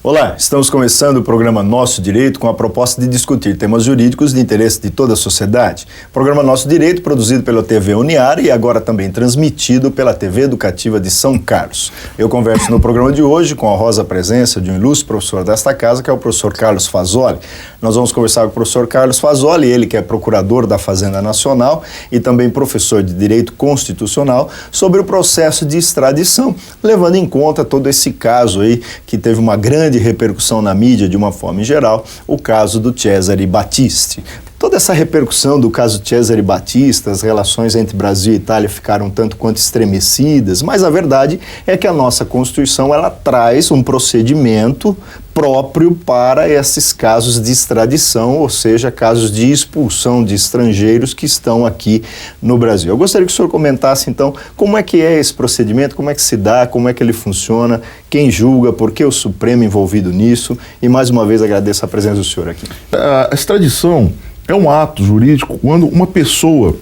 Olá, estamos começando o programa Nosso Direito com a proposta de discutir temas jurídicos de interesse de toda a sociedade. O programa Nosso Direito, produzido pela TV Uniara e agora também transmitido pela TV Educativa de São Carlos. Eu converso no programa de hoje com a honrosa presença de um ilustre professor desta casa, que é o professor Carlos Fasoli. Nós vamos conversar com o professor Carlos Fasoli, ele que é procurador da Fazenda Nacional e também professor de Direito Constitucional, sobre o processo de extradição, levando em conta todo esse caso aí que teve uma grande repercussão na mídia de uma forma em geral, o caso do Cesare Battisti. Toda essa repercussão do caso Cesare Battisti, as relações entre Brasil e Itália ficaram tanto quanto estremecidas, mas a verdade é que a nossa Constituição ela traz um procedimento próprio para esses casos de extradição, ou seja, casos de expulsão de estrangeiros que estão aqui no Brasil. Eu gostaria que o senhor comentasse, então, como é que é esse procedimento, como é que se dá, como é que ele funciona, quem julga, por que o Supremo envolvido nisso, e mais uma vez agradeço a presença do senhor aqui. A extradição é um ato jurídico onde uma pessoa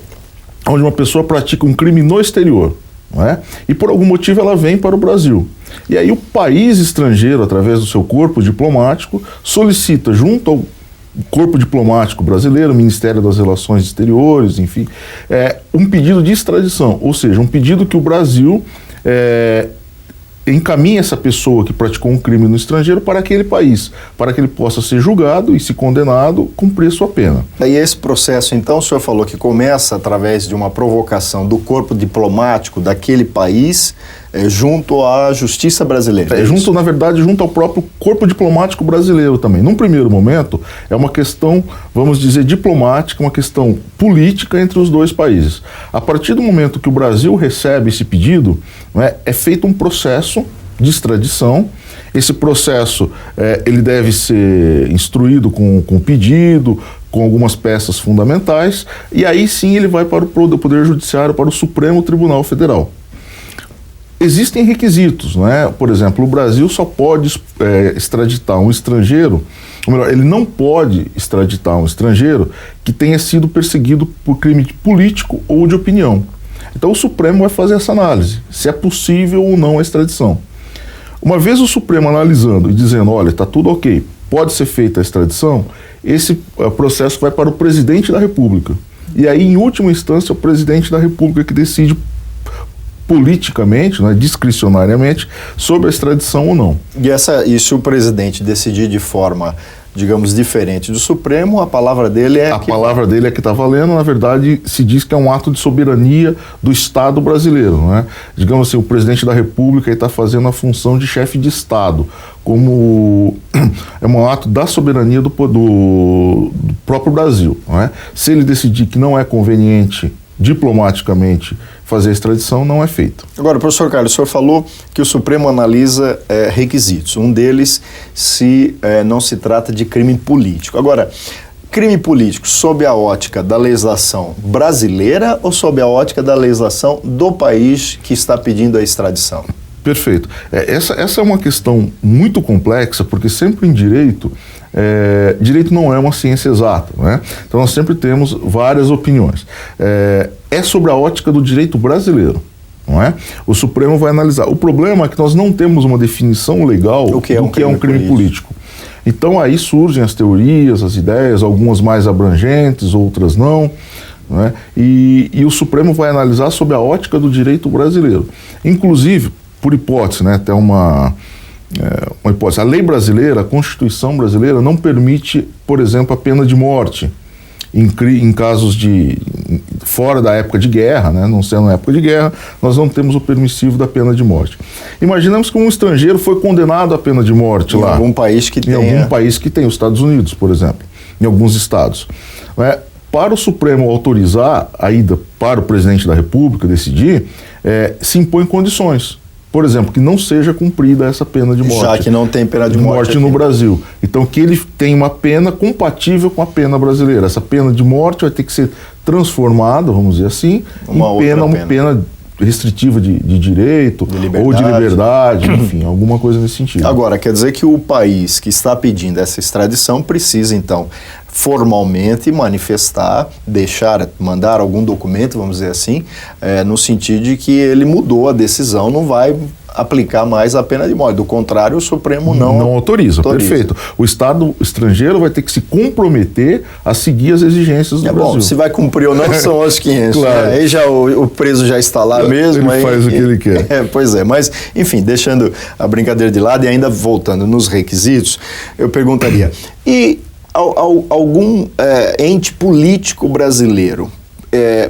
pratica um crime no exterior, não é? E por algum motivo ela vem para o Brasil. E aí o país estrangeiro, através do seu corpo diplomático, solicita junto ao corpo diplomático brasileiro, Ministério das Relações Exteriores, enfim, um pedido de extradição, ou seja, um pedido que o Brasil encaminha essa pessoa que praticou um crime no estrangeiro para aquele país, para que ele possa ser julgado e, se condenado, cumprir sua pena. E esse processo, então, o senhor falou que começa através de uma provocação do corpo diplomático daquele país junto à justiça brasileira. Na verdade, junto ao próprio corpo diplomático brasileiro também. Num primeiro momento, é uma questão, vamos dizer, diplomática, uma questão política entre os dois países. A partir do momento que o Brasil recebe esse pedido, é feito um processo de extradição. Esse processo ele deve ser instruído com pedido, com algumas peças fundamentais, e aí sim ele vai para o Poder Judiciário, para o Supremo Tribunal Federal. Existem requisitos, por exemplo, o Brasil só pode extraditar um estrangeiro, ou melhor, ele não pode extraditar um estrangeiro que tenha sido perseguido por crime político ou de opinião. Então o Supremo vai fazer essa análise, se é possível ou não a extradição. Uma vez o Supremo analisando e dizendo, olha, está tudo ok, pode ser feita a extradição, esse processo vai para o presidente da República. E aí, em última instância, é o presidente da República que decide politicamente, discricionariamente, sobre a extradição ou não. E se o presidente decidir de forma, digamos, diferente do Supremo, a palavra dele é... A palavra dele é que está valendo. Na verdade, se diz que é um ato de soberania do Estado brasileiro, Digamos assim, o presidente da República está fazendo a função de chefe de Estado, como é um ato da soberania do próprio Brasil, Se ele decidir que não é conveniente diplomaticamente fazer a extradição, não é feito. Agora, professor Carlos, o senhor falou que o Supremo analisa requisitos. Um deles, se não se trata de crime político. Agora, crime político sob a ótica da legislação brasileira ou sob a ótica da legislação do país que está pedindo a extradição? Perfeito. Essa é uma questão muito complexa, porque sempre em direito não é uma ciência exata, Então nós sempre temos várias opiniões. É sobre a ótica do direito brasileiro, O Supremo vai analisar. O problema é que nós não temos uma definição legal do que é um crime político. Então aí surgem as teorias, as ideias, algumas mais abrangentes, outras não. E o Supremo vai analisar sob a ótica do direito brasileiro. Inclusive, por hipótese, até uma hipótese. A lei brasileira, a Constituição brasileira, não permite, por exemplo, a pena de morte em casos fora da época de guerra, não sendo na época de guerra, nós não temos o permissivo da pena de morte. Imaginamos que um estrangeiro foi condenado à pena de morte lá. Em algum país que tem. Em algum país que tem, os Estados Unidos, por exemplo, em alguns estados. Para o Supremo autorizar a ida para o presidente da República decidir, se impõem condições. Por exemplo, que não seja cumprida essa pena de morte. Já que não tem pena de morte no Brasil. Então, que ele tenha uma pena compatível com a pena brasileira. Essa pena de morte vai ter que ser transformada, vamos dizer assim, uma pena restritiva de direito, ou de liberdade, enfim, alguma coisa nesse sentido. Agora, quer dizer que o país que está pedindo essa extradição precisa, então, formalmente manifestar, mandar algum documento, vamos dizer assim, no sentido de que ele mudou a decisão, não vai aplicar mais a pena de morte. Do contrário, o Supremo não autoriza. Perfeito. O Estado estrangeiro vai ter que se comprometer a seguir as exigências do Brasil. Bom, se vai cumprir ou não, são os 500. Claro. Aí já o preso já está lá mesmo. Ele faz o que ele quer. Pois é, mas, enfim, deixando a brincadeira de lado e ainda voltando nos requisitos, eu perguntaria, e algum ente político brasileiro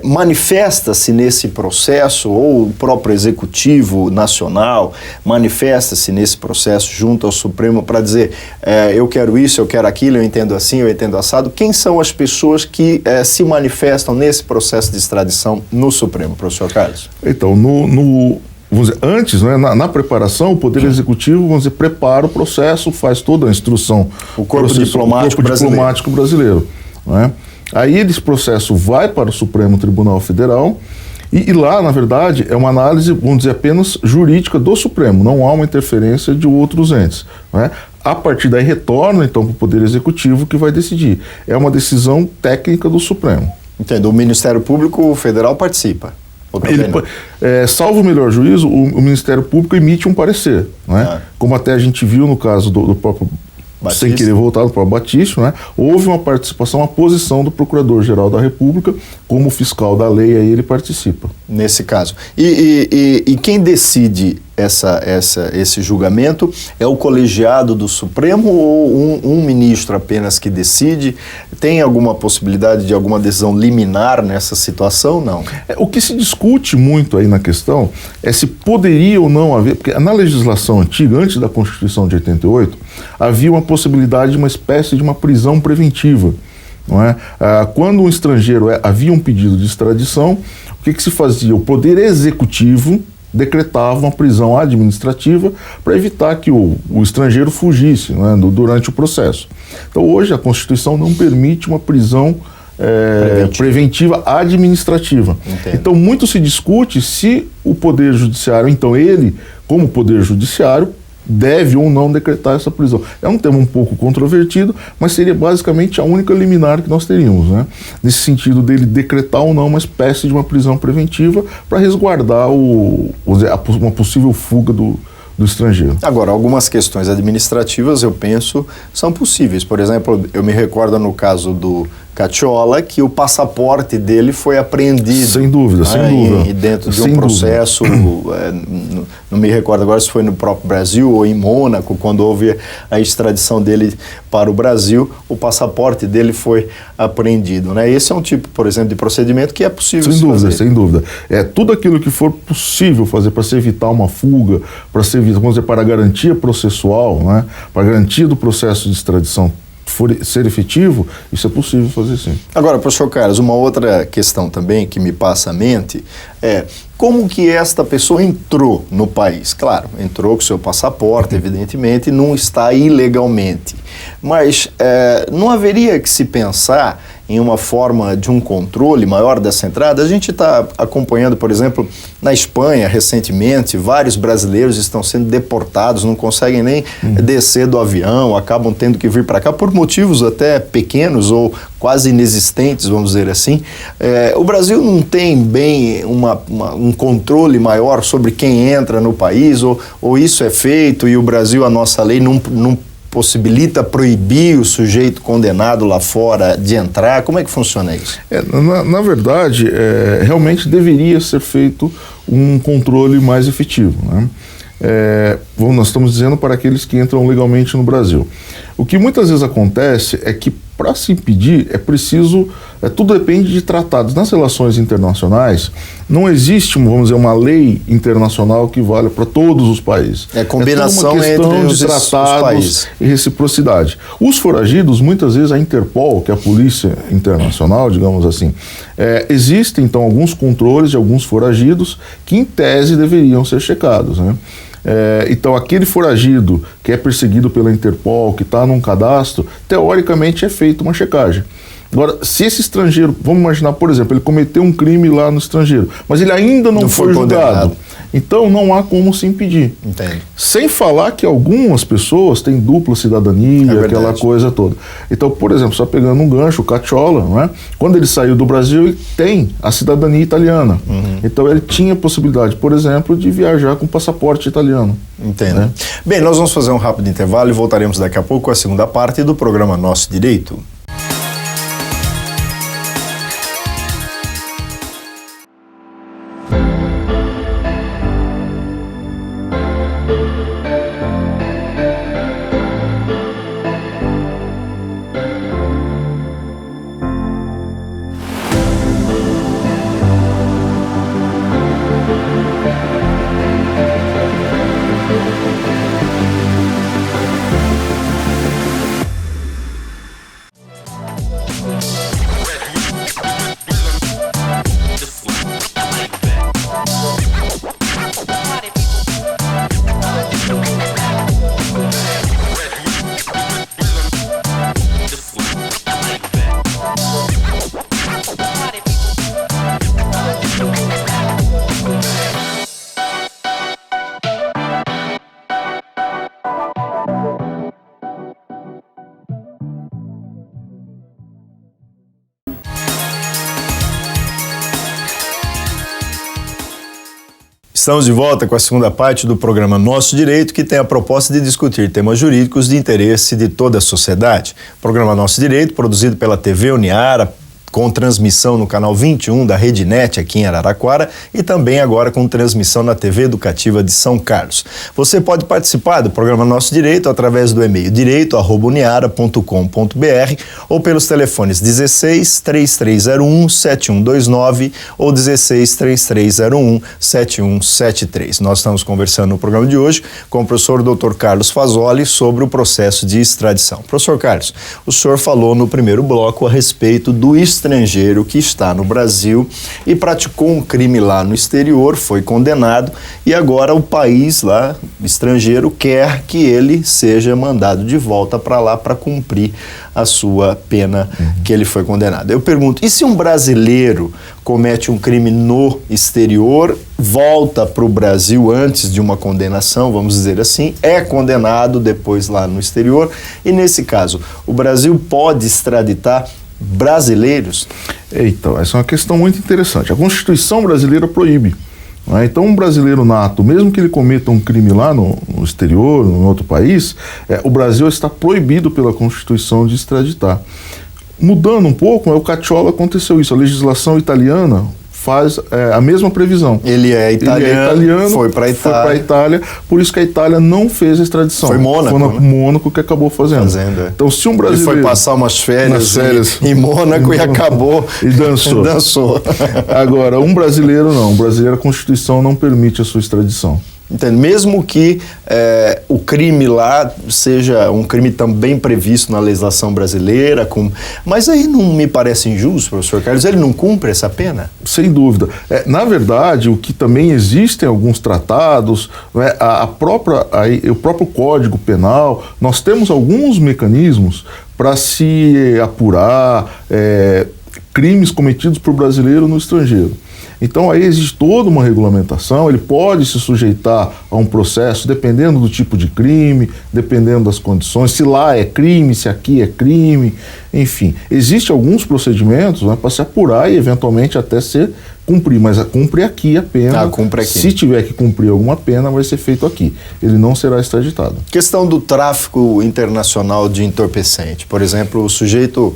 manifesta-se nesse processo, ou o próprio Executivo Nacional manifesta-se nesse processo junto ao Supremo para dizer eu quero isso, eu quero aquilo, eu entendo assim, eu entendo assado? Quem são as pessoas que se manifestam nesse processo de extradição no Supremo, professor Carlos? Então, vamos dizer, antes, né, na preparação, o Poder Executivo, vamos dizer, prepara o processo, faz toda a instrução. O corpo diplomático brasileiro. Né? Aí esse processo vai para o Supremo Tribunal Federal e lá, na verdade, é uma análise, vamos dizer, apenas jurídica do Supremo, não há uma interferência de outros entes. Né? A partir daí retorna, então, para o Poder Executivo que vai decidir. É uma decisão técnica do Supremo. Entendo. O Ministério Público Federal participa? Salvo o melhor juízo, o Ministério Público emite um parecer. Né? Como até a gente viu no caso do próprio Batista. Sem querer voltar para o Batista, né? Houve uma participação, uma posição do Procurador-Geral da República, como fiscal da lei, aí ele participa. Nesse caso. E quem decide esse julgamento é o colegiado do Supremo ou um ministro apenas que decide? Tem alguma possibilidade de alguma decisão liminar nessa situação? Não. O que se discute muito aí na questão é se poderia ou não haver, porque na legislação antiga, antes da Constituição de 88, havia uma possibilidade de uma espécie de uma prisão preventiva. Não é? Quando um estrangeiro havia um pedido de extradição, o que se fazia? O Poder Executivo decretava uma prisão administrativa para evitar que o estrangeiro fugisse, não é, durante o processo. Então hoje a Constituição não permite uma prisão preventiva administrativa. Entendo. Então muito se discute se o Poder Judiciário, então ele, como Poder Judiciário, deve ou não decretar essa prisão. É um tema um pouco controvertido, mas seria basicamente a única liminar que nós teríamos, né? Nesse sentido dele decretar ou não uma espécie de uma prisão preventiva para resguardar uma possível fuga do estrangeiro. Agora, algumas questões administrativas, eu penso, são possíveis. Por exemplo, eu me recordo no caso do Cacciola, que o passaporte dele foi apreendido. Sem dúvida, sem dúvida. E dentro de um processo, não me recordo agora se foi no próprio Brasil ou em Mônaco, quando houve a extradição dele para o Brasil, o passaporte dele foi apreendido. Né? Esse é um tipo, por exemplo, de procedimento que é possível sem dúvida, fazer. Sem dúvida. Tudo aquilo que for possível fazer para se evitar uma fuga, para se evitar, vamos dizer, para a garantia processual, né? Para a garantia do processo de extradição ser efetivo, isso é possível fazer sim. Agora, professor Carlos, uma outra questão também que me passa à mente é como que esta pessoa entrou no país. Claro, entrou com seu passaporte, evidentemente, não está ilegalmente. Mas não haveria que se pensar em uma forma de um controle maior dessa entrada? A gente está acompanhando, por exemplo, na Espanha, recentemente, vários brasileiros estão sendo deportados, não conseguem nem descer do avião, acabam tendo que vir para cá por motivos até pequenos ou quase inexistentes, vamos dizer assim. O Brasil não tem bem um controle maior sobre quem entra no país, ou isso é feito e o Brasil, a nossa lei, não possibilita proibir o sujeito condenado lá fora de entrar? Como é que funciona isso? Na verdade, realmente deveria ser feito um controle mais efetivo, né? Nós estamos dizendo para aqueles que entram legalmente no Brasil. O que muitas vezes acontece é que para se impedir é preciso, tudo depende de tratados. Nas relações internacionais não existe, vamos dizer, uma lei internacional que vale para todos os países. Combinação uma questão entre de os tratados países e reciprocidade. Os foragidos, muitas vezes a Interpol, que é a polícia internacional, digamos assim, existem então alguns controles de alguns foragidos que em tese deveriam ser checados, né? Então aquele foragido que é perseguido pela Interpol, que está num cadastro, teoricamente é feita uma checagem. Agora, se esse estrangeiro, vamos imaginar, por exemplo, ele cometeu um crime lá no estrangeiro, mas ele ainda não foi julgado. Então não há como se impedir. Entendo. Sem falar que algumas pessoas têm dupla cidadania, aquela coisa toda. Então, por exemplo, só pegando um gancho, o Cacciola, não é? Quando ele saiu do Brasil, ele tem a cidadania italiana. Então ele tinha a possibilidade, por exemplo, de viajar com passaporte italiano. Entendo. Né? Bem, nós vamos fazer um rápido intervalo e voltaremos daqui a pouco com a segunda parte do programa Nosso Direito. Estamos de volta com a segunda parte do programa Nosso Direito, que tem a proposta de discutir temas jurídicos de interesse de toda a sociedade. O programa Nosso Direito, produzido pela TV Uniara, com transmissão no canal 21 da RedeNet aqui em Araraquara e também agora com transmissão na TV Educativa de São Carlos. Você pode participar do programa Nosso Direito através do e-mail direito@uniara.com.br ou pelos telefones 16 3301 7129 ou 16 3301 7173. Nós estamos conversando no programa de hoje com o professor Dr. Carlos Fasoli sobre o processo de extradição. Professor Carlos, o senhor falou no primeiro bloco a respeito do estrangeiro que está no Brasil e praticou um crime lá no exterior, foi condenado e agora o país lá, estrangeiro, quer que ele seja mandado de volta para lá para cumprir a sua pena que ele foi condenado. Eu pergunto, e se um brasileiro comete um crime no exterior, volta para o Brasil antes de uma condenação, vamos dizer assim, é condenado depois lá no exterior e nesse caso, o Brasil pode extraditar brasileiros? Então, essa é uma questão muito interessante. A Constituição brasileira proíbe. Né? Então, um brasileiro nato, mesmo que ele cometa um crime lá no exterior, em outro país, o Brasil está proibido pela Constituição de extraditar. Mudando um pouco, o Cacciola aconteceu isso. A legislação italiana faz a mesma previsão. Ele é italiano, foi para a Itália, por isso que a Itália não fez a extradição. Foi Mônaco, né? Mônaco que acabou fazendo. Então, se um brasileiro... Ele foi passar umas férias em Mônaco e acabou... E dançou. Agora, um brasileiro não. Um brasileiro, a Constituição não permite a sua extradição. Entende? Mesmo que o crime lá seja um crime também previsto na legislação brasileira, mas aí não me parece injusto, professor Carlos, ele não cumpre essa pena? Sem dúvida. Na verdade, o que também existe em alguns tratados, né, o próprio Código Penal, nós temos alguns mecanismos para se apurar crimes cometidos por brasileiro no estrangeiro. Então aí existe toda uma regulamentação, ele pode se sujeitar a um processo dependendo do tipo de crime, dependendo das condições, se lá é crime, se aqui é crime, enfim. Existem alguns procedimentos, né, para se apurar e eventualmente até ser cumprir, mas cumpre aqui a pena. Cumpre aqui. Se tiver que cumprir alguma pena, vai ser feito aqui. Ele não será extraditado. Questão do tráfico internacional de entorpecente. Por exemplo, o sujeito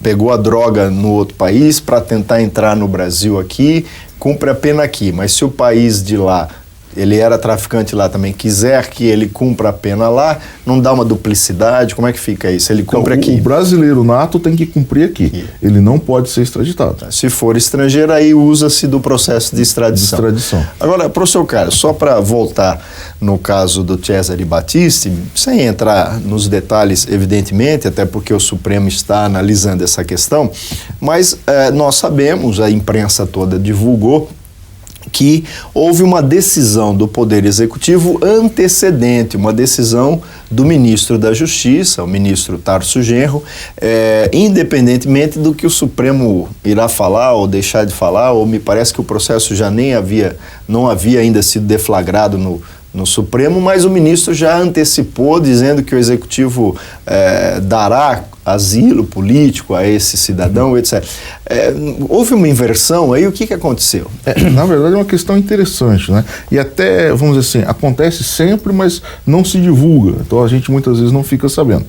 pegou a droga no outro país para tentar entrar no Brasil aqui, cumpre a pena aqui, mas se o país de lá, ele era traficante lá também, quiser que ele cumpra a pena lá, não dá uma duplicidade, como é que fica isso? Ele cumpre aqui. O brasileiro nato tem que cumprir aqui, ele não pode ser extraditado. Se for estrangeiro, aí usa-se do processo de extradição. Agora, professor Carlos, só para voltar no caso do Cesare Battisti, sem entrar nos detalhes, evidentemente, até porque o Supremo está analisando essa questão, mas nós sabemos, a imprensa toda divulgou, que houve uma decisão do Poder Executivo antecedente, uma decisão do ministro da Justiça, o ministro Tarso Genro, independentemente do que o Supremo irá falar ou deixar de falar, ou me parece que o processo já não havia ainda sido deflagrado no Supremo, mas o ministro já antecipou, dizendo que o Executivo dará asilo político a esse cidadão, etc. Houve uma inversão aí, o que aconteceu? Na verdade é uma questão interessante, né? E até, vamos dizer assim, acontece sempre, mas não se divulga, então a gente muitas vezes não fica sabendo.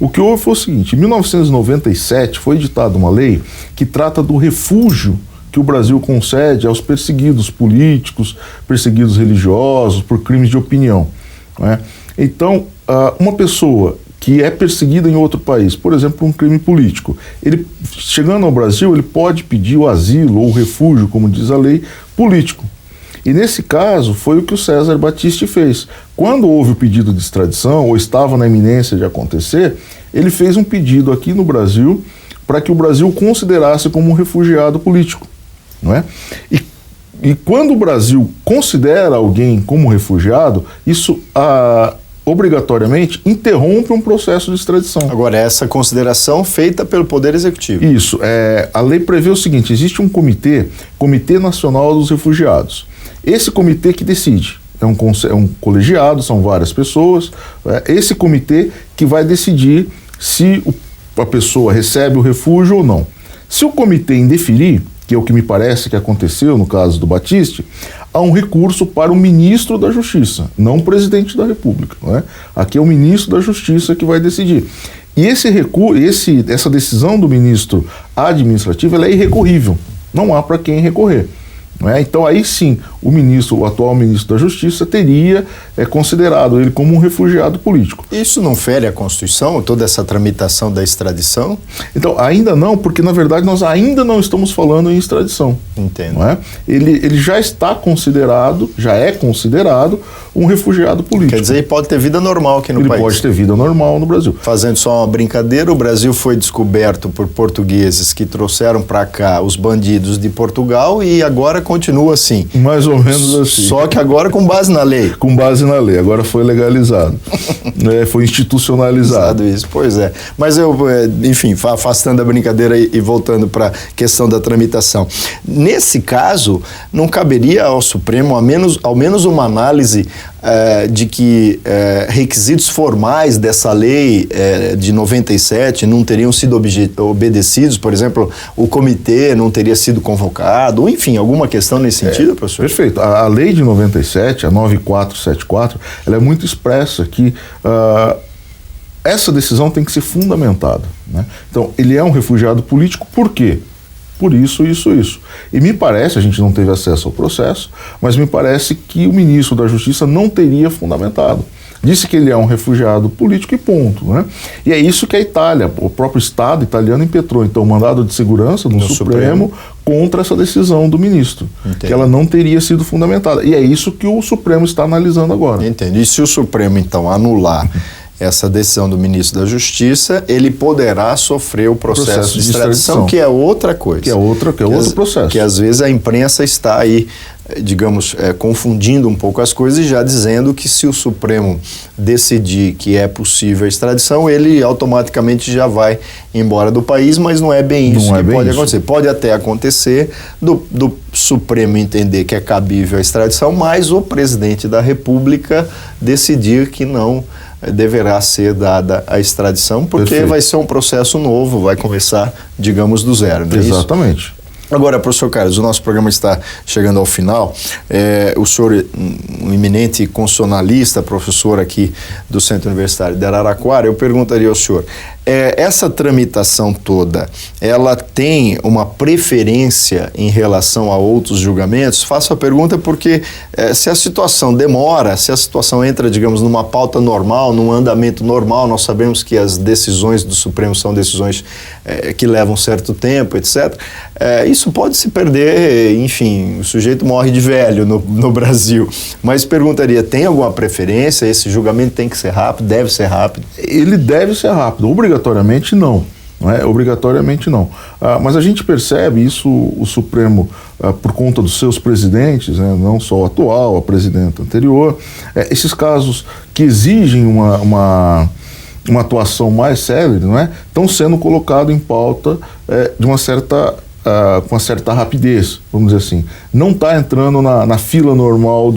O que houve foi o seguinte: em 1997 foi editada uma lei que trata do refúgio que o Brasil concede aos perseguidos políticos, perseguidos religiosos, por crimes de opinião, né? Então, uma pessoa que é perseguida em outro país, por exemplo, por um crime político, ele, chegando ao Brasil, ele pode pedir o asilo ou o refúgio, como diz a lei, político. E nesse caso, foi o que o César Battisti fez. Quando houve o pedido de extradição, ou estava na iminência de acontecer, ele fez um pedido aqui no Brasil para que o Brasil o considerasse como um refugiado político, não é? E quando o Brasil considera alguém como refugiado, isso obrigatoriamente interrompe um processo de extradição. Agora, essa consideração feita pelo Poder Executivo. Isso. A lei prevê o seguinte: existe um Comitê Nacional dos Refugiados. Esse comitê que decide. É um colegiado, são várias pessoas. Esse comitê que vai decidir se a pessoa recebe o refúgio ou não. Se o comitê indeferir, que é o que me parece que aconteceu no caso do Battisti, há um recurso para o ministro da Justiça, não o presidente da República, não é? Aqui é o ministro da Justiça que vai decidir. E essa decisão do ministro administrativo, ela é irrecorrível, não há para quem recorrer. Não é? Então aí sim, o atual ministro da Justiça teria considerado ele como um refugiado político. Isso não fere a Constituição, toda essa tramitação da extradição? Então, ainda não, porque na verdade nós ainda não estamos falando em extradição. Entendo. Não é? Ele já é considerado um refugiado político. Quer dizer, ele pode ter vida normal aqui no país. Ele pode ter vida normal no Brasil. Fazendo só uma brincadeira, o Brasil foi descoberto por portugueses que trouxeram para cá os bandidos de Portugal e agora continua assim. Mais ou menos assim. Só que agora com base na lei. Com base na lei, agora foi legalizado. Foi institucionalizado. Isso, pois é. Mas enfim, afastando a brincadeira e voltando para a questão da tramitação. Nesse caso, não caberia ao Supremo ao menos uma análise de que requisitos formais dessa lei de 97 não teriam sido obedecidos, por exemplo, o comitê não teria sido convocado, ou enfim, alguma questão nesse sentido, professor? Perfeito. A lei de 97, a 9474, ela é muito expressa que essa decisão tem que ser fundamentada, né? Então, ele é um refugiado político por quê? Por isso. E me parece, a gente não teve acesso ao processo, mas me parece que o ministro da Justiça não teria fundamentado. Disse que ele é um refugiado político e ponto, né? E é isso que a Itália, o próprio Estado italiano impetrou, então, mandado de segurança no Supremo contra essa decisão do ministro. Entendo. Que ela não teria sido fundamentada. E é isso que o Supremo está analisando agora. Entendo. E se o Supremo, então, anular essa decisão do ministro da Justiça, ele poderá sofrer o processo de extradição, que é outra coisa. Que é outro processo. Que às vezes a imprensa está aí, digamos, confundindo um pouco as coisas e já dizendo que se o Supremo decidir que é possível a extradição, ele automaticamente já vai embora do país, mas não é bem isso que pode acontecer. Pode até acontecer do Supremo entender que é cabível a extradição, mas o presidente da República decidir que não deverá ser dada a extradição, porque Perfeito. Vai ser um processo novo, vai começar, digamos, do zero. Não é Exatamente. Isso? Agora, professor Carlos, o nosso programa está chegando ao final. O senhor, um eminente constitucionalista, professor aqui do Centro Universitário de Araraquara, eu perguntaria ao senhor, essa tramitação toda, ela tem uma preferência em relação a outros julgamentos? Faço a pergunta porque se a situação demora, se a situação entra, digamos, numa pauta normal, num andamento normal, nós sabemos que as decisões do Supremo são decisões que levam certo tempo, etc., isso pode se perder, enfim, o sujeito morre de velho no Brasil. Mas perguntaria, tem alguma preferência? Esse julgamento tem que ser rápido, deve ser rápido? Ele deve ser rápido, obrigatoriamente não. não é? Obrigatoriamente não. Mas a gente percebe isso, o Supremo, por conta dos seus presidentes, né, não só o atual, a presidenta anterior, esses casos que exigem uma atuação mais célere, não é, estão sendo colocados em pauta de uma certa com uma certa rapidez, vamos dizer assim. Não está entrando na fila normal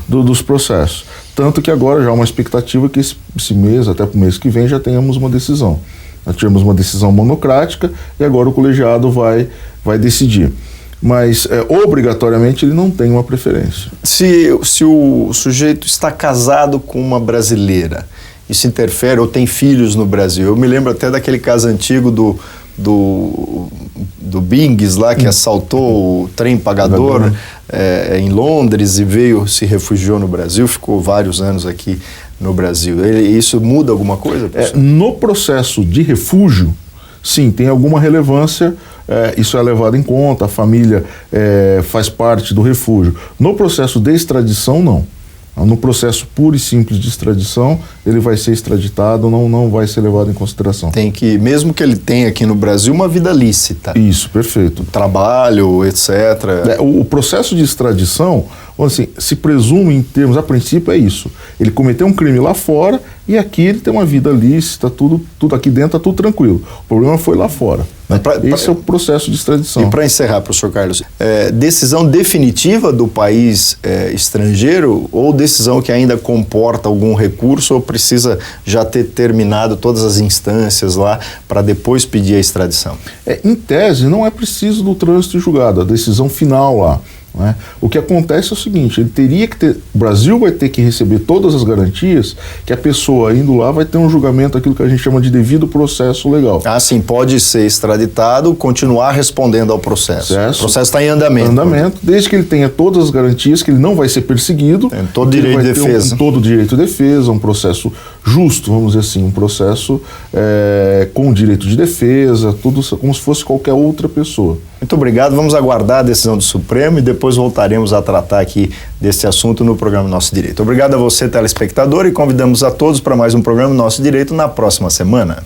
dos processos. Tanto que agora já há uma expectativa que esse mês, até para o mês que vem, já tenhamos uma decisão. Nós tivemos uma decisão monocrática e agora o colegiado vai decidir. Mas, obrigatoriamente, ele não tem uma preferência. Se o sujeito está casado com uma brasileira, isso interfere ou tem filhos no Brasil? Eu me lembro até daquele caso antigo do Bings lá, que assaltou o trem pagador em Londres e se refugiou no Brasil, ficou vários anos aqui no Brasil. Isso muda alguma coisa? No processo de refúgio, sim, tem alguma relevância, isso é levado em conta, a família faz parte do refúgio. No processo de extradição, não. No processo puro e simples de extradição, ele vai ser extraditado, não vai ser levado em consideração. Mesmo que ele tenha aqui no Brasil uma vida lícita. Isso, perfeito. Trabalho, etc. O processo de extradição, assim, se presume em termos, a princípio é isso. Ele cometeu um crime lá fora e aqui ele tem uma vida lícita, tudo aqui dentro está tudo tranquilo. O problema foi lá fora. Esse é o processo de extradição. E para encerrar, professor Carlos, decisão definitiva do país estrangeiro ou decisão que ainda comporta algum recurso ou precisa já ter terminado todas as instâncias lá para depois pedir a extradição? Em tese, não é preciso do trânsito em julgado, a decisão final lá. Né? O que acontece é o seguinte, o Brasil vai ter que receber todas as garantias que a pessoa indo lá vai ter um julgamento, aquilo que a gente chama de devido processo legal. Sim, pode ser extraditado, continuar respondendo ao processo. O processo está em andamento. Desde que ele tenha todas as garantias, que ele não vai ser perseguido. Tem todo direito de defesa. Todo direito de defesa, um processo justo, vamos dizer assim, um processo com direito de defesa, tudo como se fosse qualquer outra pessoa. Muito obrigado, vamos aguardar a decisão do Supremo e depois voltaremos a tratar aqui desse assunto no programa Nosso Direito. Obrigado a você, telespectador, e convidamos a todos para mais um programa Nosso Direito na próxima semana.